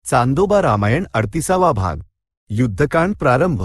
चांदोबा रामायण 38वा भाग. युद्धकांड प्रारंभ.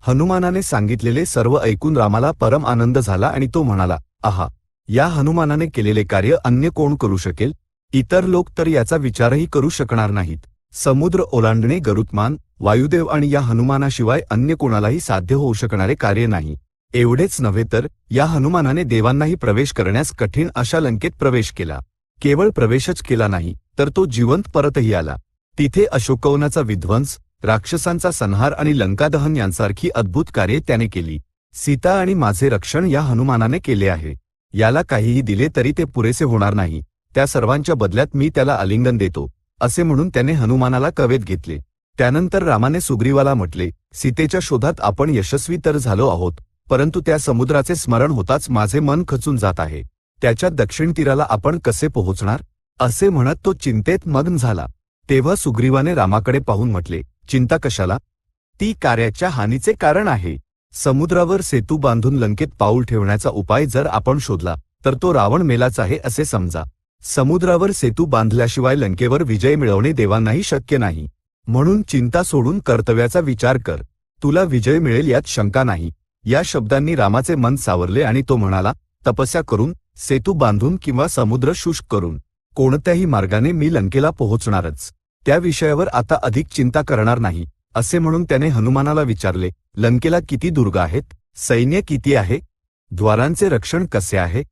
हनुमानाने सांगितलेले सर्व ऐकून रामाला परम आनंद झाला आणि तो म्हणाला, आहा, या हनुमानाने केलेले कार्य अन्य कोण करू शकेल? इतर लोक तर याचा विचारही करू शकणार नाहीत. समुद्र ओलांडणे गरुत्मान, वायुदेव आणि या हनुमानाशिवाय अन्य कोणालाही साध्य होऊ शकणारे कार्य नाही. एवढेच नव्हे तर या हनुमानाने देवांनाही प्रवेश करण्यास कठीण अशा लंकेत प्रवेश केला. केवळ प्रवेशच केला नाही तर तो जिवंत परतही आला. तिथे अशोकवनाचा विध्वंस, राक्षसांचा संहार आणि लंकादहन यांसारखी अद्भुत कार्ये त्याने केली. सीता आणि माझे रक्षण या हनुमानाने केले आहे. याला काहीही दिले तरी ते पुरेसे होणार नाही. त्या सर्वांच्या बदल्यात मी त्याला आलिंगन देतो, असे म्हणून त्याने हनुमानाला कवेत घेतले. त्यानंतर रामाने सुग्रीवाला म्हटले, सीतेच्या शोधात आपण यशस्वी तर झालो आहोत, परंतु त्या समुद्राचे स्मरण होताच माझे मन खचून जात आहे. त्याच्या दक्षिण तीराला आपण कसे पोहोचणार? असे म्हणत तो चिंतेत मग्न झाला. तेव्हा सुग्रीवाने रामाकडे पाहून म्हटले, चिंता कशाला? ती कार्याच्या हानीचे कारण आहे. समुद्रावर सेतू बांधून लंकेत पाऊल ठेवण्याचा उपाय जर आपण शोधला तर तो रावण मेलाच आहे असे समजा. समुद्रावर सेतू बांधल्याशिवाय लंकेवर विजय मिळवणे देवांनाही शक्य नाही. म्हणून चिंता सोडून कर्तव्याचा विचार कर. तुला विजय मिळेल यात शंका नाही. या शब्दांनी रामाचे मन सावरले आणि तो म्हणाला, तपस्या करून, सेतू बांधून किंवा समुद्र शुष्क करून कोणत्याही मार्गाने मी लंकेला पोहोचणारच. त्या विषयावर आता अधिक चिंता करणार नाही. असे म्हणून त्याने हनुमानाला विचारले, लंकेला किती दुर्ग आहेत? सैन्य किती आहे? द्वारांचे रक्षण कसे आहे?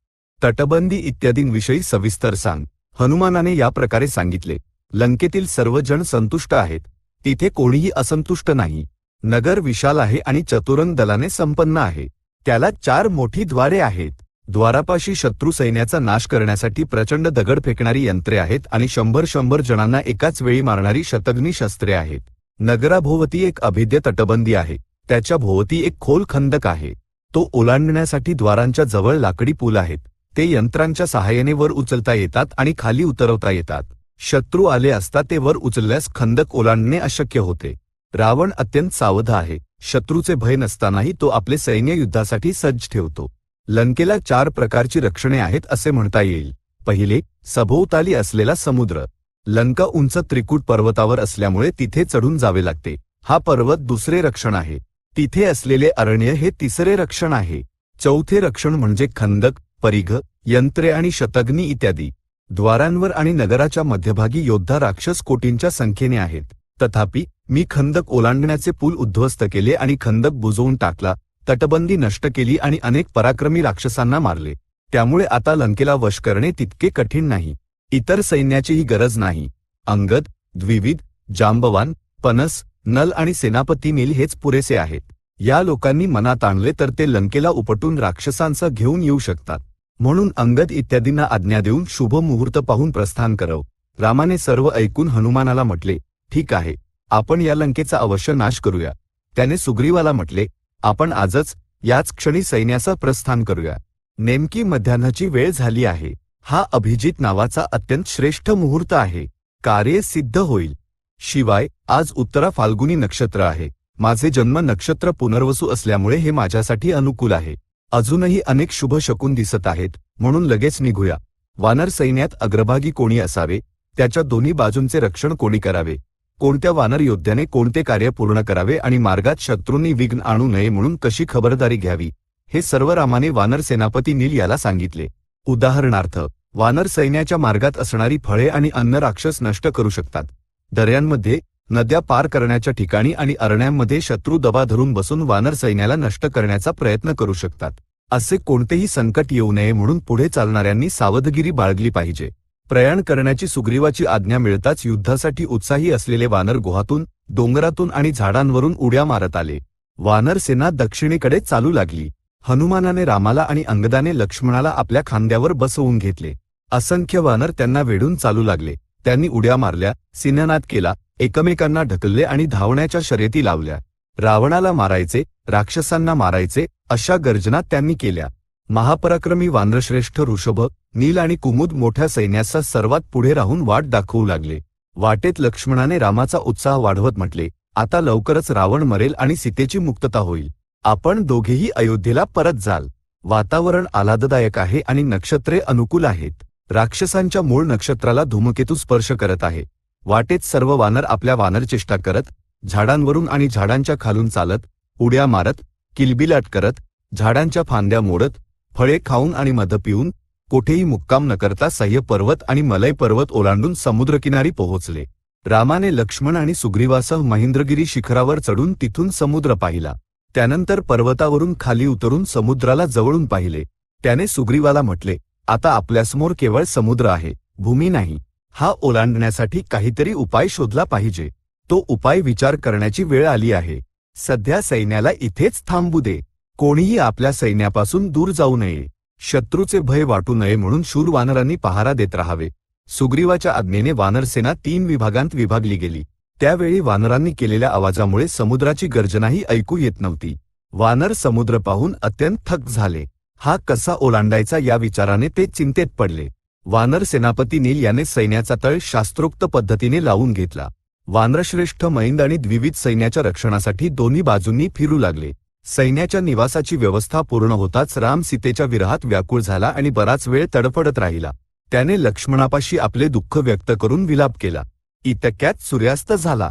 तटबंदी इत्यादींविषयी सविस्तर सांग. हनुमानाने या प्रकारे सांगितले, लंकेतील सर्व जण संतुष्ट आहेत. तिथे कोणीही असंतुष्ट नाही. नगर विशाल आहे आणि चतुरंग दलाने संपन्न आहे. त्याला 4 मोठी द्वारे आहेत. द्वारापाशी शत्रू सैन्याचा नाश करण्यासाठी प्रचंड दगड फेकणारी यंत्रे आहेत आणि 100 जणांना एकाच वेळी मारणारी शतघ्नी शस्त्रे आहेत. नगराभोवती एक अभेद्य तटबंदी आहे. त्याच्या भोवती एक खोल खंदक आहे. तो ओलांडण्यासाठी द्वारांच्या जवळ लाकडी पूल आहेत. ते यंत्रांच्या सहाय्याने वर उचलता येतात आणि खाली उतरवता येतात. शत्रू आले असता ते वर उचलल्यास खंदक ओलांडणे अशक्य होते. रावण अत्यंत सावध आहे. शत्रूचे भय नसतानाही तो आपले सैन्य युद्धासाठी सज्ज ठेवतो. लंकेला 4 प्रकारची रक्षणे आहेत असे म्हणता येईल. पहिले, सभोवताली असलेला समुद्र. लंका उंच त्रिकूट पर्वतावर असल्यामुळे तिथे चढून जावे लागते. हा पर्वत दुसरे रक्षण आहे. तिथे असलेले अरण्य हे तिसरे रक्षण आहे. चौथे रक्षण म्हणजे खंदक, परिघ, यंत्रे आणि शतघ्नी इत्यादी. द्वारांवर आणि नगराच्या मध्यभागी योद्धा राक्षस कोटींच्या संख्येने आहेत. तथापि मी खंदक ओलांडण्याचे पूल उद्ध्वस्त केले आणि खंदक बुजवून टाकला, तटबंदी नष्ट केली आणि अनेक पराक्रमी राक्षसांना मारले. त्यामुळे आता लंकेला वश करणे तितके कठीण नाही. इतर सैन्याचीही गरज नाही. अंगद, द्विविद, जांबवान, पनस, नल आणि सेनापती नील हेच पुरेसे आहेत. या लोकांनी मनात आणले तर ते लंकेला उपटून राक्षसांसह घेऊन येऊ शकतात. म्हणून अंगद इत्यादींना आज्ञा देऊन शुभ मुहूर्त पाहून प्रस्थान करव. रामाने सर्व ऐकून हनुमानाला म्हटले, ठीक आहे, आपण या लंकेचा अवश्य नाश करूया. त्याने सुग्रीवाला म्हटले, आपण आजच याच क्षणी सैन्यासह प्रस्थान करूया. नेमकी मध्यान्हाची वेळ झाली आहे. हा अभिजित नावाचा अत्यंत श्रेष्ठ मुहूर्त आहे. कार्य सिद्ध होईल. शिवाय आज उत्तरा फाल्गुनी नक्षत्र आहे. माझे जन्म नक्षत्र पुनर्वसू असल्यामुळे हे माझ्यासाठी अनुकूल आहे. अजूनही अनेक शुभ शकुन दिसत आहेत, म्हणून लगेच निघूया. वानर सैन्यात अग्रभागी कोणी असावे? त्याच्या दोन्ही बाजूंचे रक्षण कोणी करावे? कोणत्या वानर योद्ध्याने कोणते कार्य पूर्ण करावे आणि मार्गात शत्रूंनी विघ्न आणू नये म्हणून कशी खबरदारी घ्यावी, हे सर्व रामाने वानर सेनापती नील याला सांगितले. उदाहरणार्थ, वानर सैन्याच्या मार्गात असणारी फळे आणि अन्न राक्षस नष्ट करू शकतात. दर्यांमध्ये, नद्या पार करण्याच्या ठिकाणी आणि अरण्यांमध्ये शत्रू दबा धरून बसून वानर सैन्याला नष्ट करण्याचा प्रयत्न करू शकतात. असे कोणतेही संकट येऊ नये म्हणून पुढे चालणाऱ्यांनी सावधगिरी बाळगली पाहिजे. प्रयाण करण्याची सुग्रीवाची आज्ञा मिळताच युद्धासाठी उत्साही असलेले वानर गुहातून, डोंगरातून आणि झाडांवरून उड्या मारत आले. वानर सेना दक्षिणेकडे चालू लागली. हनुमानाने रामाला आणि अंगदाने लक्ष्मणाला आपल्या खांद्यावर बसवून घेतले. असंख्य वानर त्यांना वेढून चालू लागले. त्यांनी उड्या मारल्या, सिंहनाद केला, एकमेकांना ढकलले आणि धावण्याच्या शर्यती लावल्या. रावणाला मारायचे, राक्षसांना मारायचे अशा गर्जना त्यांनी केल्या. महापराक्रमी वानरश्रेष्ठ ऋषभ, नील आणि कुमुद मोठ्या सैन्याचा सर्वात पुढे राहून वाट दाखवू लागले. वाटेत लक्ष्मणाने रामाचा उत्साह वाढवत म्हटले, आता लवकरच रावण मरेल आणि सीतेची मुक्तता होईल. आपण दोघेही अयोध्येला परत जाल. वातावरण आल्हाददायक आहे आणि नक्षत्रे अनुकूल आहेत. राक्षसांच्या मूळ नक्षत्राला धूमकेतू स्पर्श करत आहे. वाटेत सर्व वानर आपल्या वानरचेष्टा करत, झाडांवरून आणि झाडांच्या खालून चालत, उड्या मारत, किलबिलाट करत, झाडांच्या फांद्या मोडत, फळे खाऊन आणि मध पिऊन, कोठेही मुक्काम न करता सह्य पर्वत आणि मलय पर्वत ओलांडून समुद्रकिनारी पोहोचले. रामाने लक्ष्मण आणि सुग्रीवासह महेंद्रगिरी शिखरावर चढून तिथून समुद्र पाहिला. त्यानंतर पर्वतावरून खाली उतरून समुद्राला जवळून पाहिले. त्याने सुग्रीवाला म्हटले, आता आपल्यासमोर केवळ समुद्र आहे, भूमी नाही. हा ओलांडण्यासाठी काहीतरी उपाय शोधला पाहिजे. तो उपाय विचार करण्याची वेळ आली आहे. सध्या सैन्याला इथेच थांबू दे. कोणीही आपल्या सैन्यापासून दूर जाऊ नये. शत्रूचे भय वाटू नये म्हणून शूर वानरांनी पहारा देत राहावे. सुग्रीवाच्या आज्ञेने वानरसेना 3 विभागांत विभागली गेली. त्यावेळी वानरांनी केलेल्या आवाजामुळे समुद्राची गर्जनाही ऐकू येत नव्हती. वानर समुद्र पाहून अत्यंत थक्क झाले. हा कसा ओलांडायचा या विचाराने ते चिंतेत पडले. वानर सेनापती नील याने सैन्याचा तळ शास्त्रोक्त पद्धतीने लावून घेतला. वानरश्रेष्ठ मैंद आणि द्विविध सैन्याच्या रक्षणासाठी दोन्ही बाजूंनी फिरू लागले. सैन्याच्या निवासाची व्यवस्था पूर्ण होताच राम सीतेच्या विरहात व्याकुळ झाला आणि बराच वेळ तडफडत राहिला. त्याने लक्ष्मणापाशी आपले दुःख व्यक्त करून विलाप केला. इतक्यात सूर्यास्त झाला.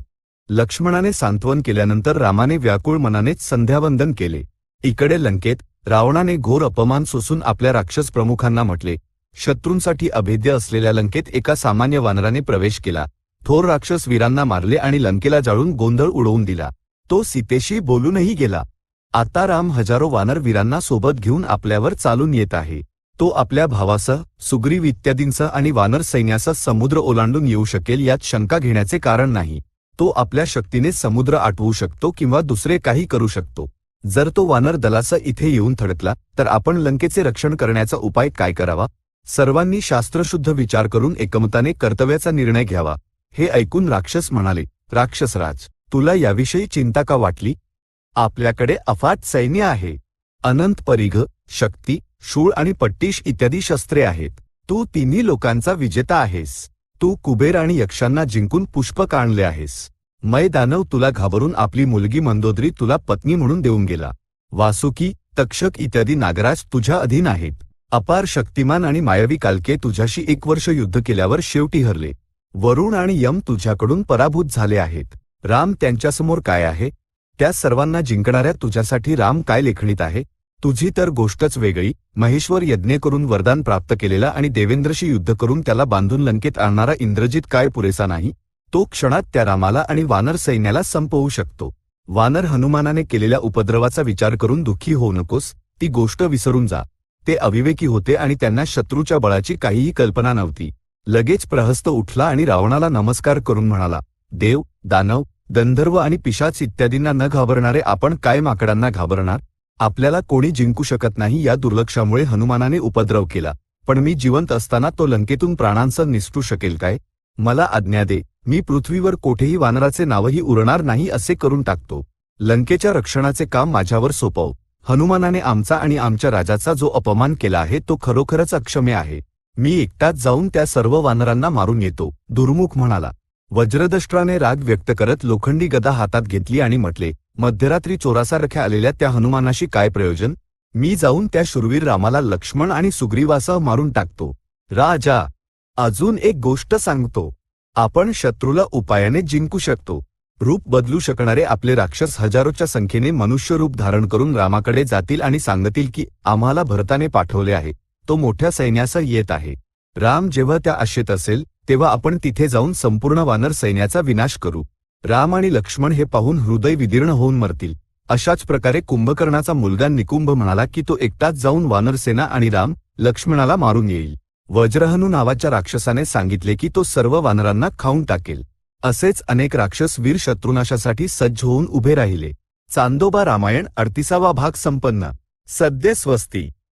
लक्ष्मणाने सांत्वन केल्यानंतर रामाने व्याकुळ मनानेच संध्यावंदन केले. इकडे लंकेत रावणाने घोर अपमान सोसून आपल्या राक्षस प्रमुखांना म्हटले. शत्रूंसाठी अभेद्य असलेल्या लंकेत एका सामान्य वानराने प्रवेश केला. थोर राक्षस वीरांना मारले आणि लंकेला जाळून गोंधळ उडवून दिला. तो सीतेशी बोलूनही गेला. आता राम हजारो वानर वीरांना सोबत घेऊन आपल्यावर चालून येत आहे. तो आपल्या भावासह, सुग्रीव इत्यादींसह आणि वानर सैन्यासह समुद्र ओलांडून येऊ शकेल यात शंका घेण्याचे कारण नाही. तो आपल्या शक्तीने समुद्र आटवू शकतो किंवा दुसरे काही करू शकतो. जर तो वानर दलासह इथे येऊन थडकला तर आपण लंकेचे रक्षण करण्याचा उपाय काय करावा? सर्वांनी शास्त्रशुद्ध विचार करून एकमताने कर्तव्याचा निर्णय घ्यावा. हे ऐकून राक्षस म्हणाले, राक्षसराज, तुला याविषयी चिंता का वाटली? आपल्याकडे अफाट सैन्य आहे. अनंत परिघ, शक्ती, शूळ आणि पट्टीश इत्यादी शस्त्रे आहेत. तू तिन्ही लोकांचा विजेता आहेस. तू कुबेर आणि यक्षांना जिंकून पुष्पक आणले आहेस. मै दानव तुला घाबरून आपली मुलगी मंदोदरी तुला पत्नी म्हणून देऊन गेला. वासुकी, तक्षक इत्यादी नागराज तुझ्या अधीन आहेत. अपार शक्तिमान आणि मायावी कालके तुझ्याशी 1 वर्ष युद्ध केल्यावर शेवटी हरले. वरुण आणि यम तुझ्याकडून पराभूत झाले आहेत. राम त्यांच्यासमोर काय आहे? त्या सर्वांना जिंकणाऱ्या तुझ्यासाठी राम काय लेखणीत आहे? तुझी तर गोष्टच वेगळी. महेश्वर यज्ञ करून वरदान प्राप्त केलेला आणि देवेंद्रशी युद्ध करून त्याला बांधून लंकेत आणणारा इंद्रजित काय पुरेसा नाही? तो क्षणात त्या रामाला आणि वानर सैन्याला संपवू शकतो. वानर हनुमानाने केलेल्या उपद्रवाचा विचार करून दुःखी होऊ नकोस. ती गोष्ट विसरून जा. ते अविवेकी होते आणि त्यांना शत्रूच्या बळाची काहीही कल्पना नव्हती. लगेच प्रहस्त उठला आणि रावणाला नमस्कार करून म्हणाला, देव, दानव, गंधर्व आणि पिशाच इत्यादींना न घाबरणारे आपण काय माकडांना घाबरणार? आपल्याला कोणी जिंकू शकत नाही या दुर्लक्षामुळे हनुमानाने उपद्रव केला. पण मी जिवंत असताना तो लंकेतून प्राणांसह निसटू शकेल काय? मला आज्ञा दे. मी पृथ्वीवर कोठेही वानराचे नावही उरणार नाही असे करून टाकतो. लंकेच्या रक्षणाचे काम माझ्यावर सोपव. हनुमानाने आमचा आणि आमच्या राजाचा जो अपमान केला आहे तो खरोखरच अक्षम्य आहे. मी एकटाच जाऊन त्या सर्व वानरांना मारून येतो. दुर्मुख म्हणाला. वज्रदष्ट्राने राग व्यक्त करत लोखंडी गदा हातात घेतली आणि म्हटले, मध्यरात्री चोरासारख्या आलेल्या त्या हनुमानाशी काय प्रयोजन? मी जाऊन त्या शूरवीर रामाला लक्ष्मण आणि सुग्रीवासह मारून टाकतो. राजा, अजून एक गोष्ट सांगतो. आपण शत्रूला उपायाने जिंकू शकतो. रूप बदलू शकणारे आपले राक्षस हजारोच्या संख्येने मनुष्य रूप धारण करून रामाकडे जातील आणि सांगतील की आम्हाला भरताने पाठवले आहे. तो मोठ्या सैन्यासह येत आहे. राम जेव्हा त्या आशेत असेल तेव्हा आपण तिथे जाऊन संपूर्ण वानर सैन्याचा विनाश करू. राम आणि लक्ष्मण हे पाहून हृदय विदीर्ण होऊन मरतील. अशाच प्रकारे कुंभकर्णाचा मुलगा निकुंभ म्हणाला की तो एकटाच जाऊन वानरसेना आणि राम, लक्ष्मणाला मारून येईल. वज्रहनु नावाच्या राक्षसाने सांगितले की तो सर्व वानरांना खाऊन टाकेल. असेच अनेक राक्षस वीर शत्रुनाशासाठी सज्ज होऊन उभे राहिले. चांदोबा रामायण 38वा भाग संपन्न. सद्य स्वस्ती.